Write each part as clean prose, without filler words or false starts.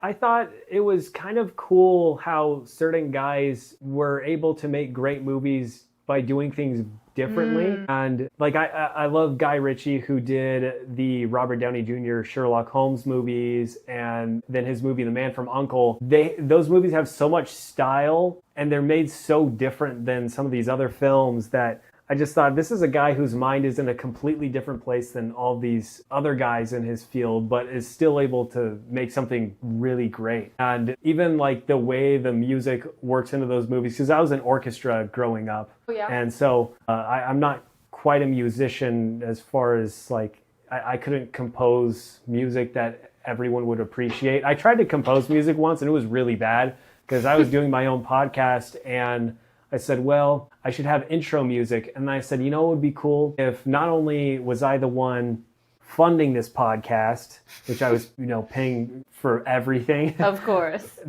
I thought it was kind of cool how certain guys were able to make great movies by doing things differently. Mm. And like I love Guy Ritchie, who did the Robert Downey Jr. Sherlock Holmes movies and then his movie The Man from U.N.C.L.E. Those movies have so much style and they're made so different than some of these other films that I just thought this is a guy whose mind is in a completely different place than all these other guys in his field, but is still able to make something really great. And even like the way the music works into those movies, because I was in orchestra growing up. Oh, yeah. And so I'm not quite a musician as far as like, I couldn't compose music that everyone would appreciate. I tried to compose music once and it was really bad because I was doing my own podcast and I said, well, I should have intro music. And I said, you know, it would be cool if not only was I the one funding this podcast, which I was, paying for everything. Of course.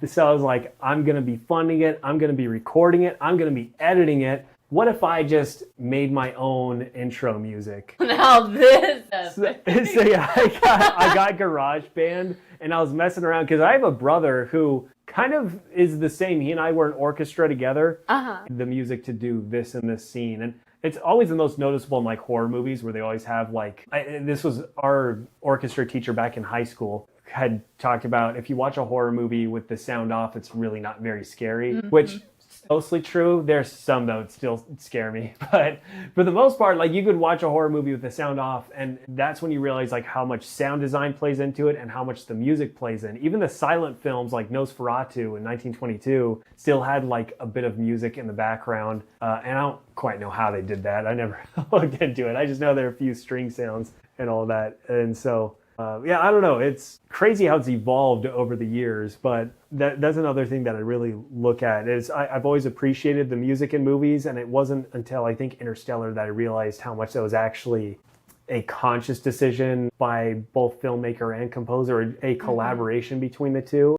So I was like, I'm going to be funding it. I'm going to be recording it. I'm going to be editing it. What if I just made my own intro music? Now this So yeah, I got GarageBand and I was messing around because I have a brother who kind of is the same. He and I were in orchestra together. The music to do this and this scene. And it's always the most noticeable in like horror movies where they always have like, this was our orchestra teacher back in high school had talked about if you watch a horror movie with the sound off, it's really not very scary, which mostly true. There's some that still scare me, but for the most part, like you could watch a horror movie with the sound off, and that's when you realize like how much sound design plays into it and how much the music plays in. Even the silent films like Nosferatu in 1922 still had like a bit of music in the background, and I don't quite know how they did that. I never looked into it. I just know there are a few string sounds and all that, and so. Yeah, I don't know. It's crazy how it's evolved over the years, but that's another thing that I really look at is I've always appreciated the music in movies, and it wasn't until I think Interstellar that I realized how much that was actually a conscious decision by both filmmaker and composer, a collaboration between the two.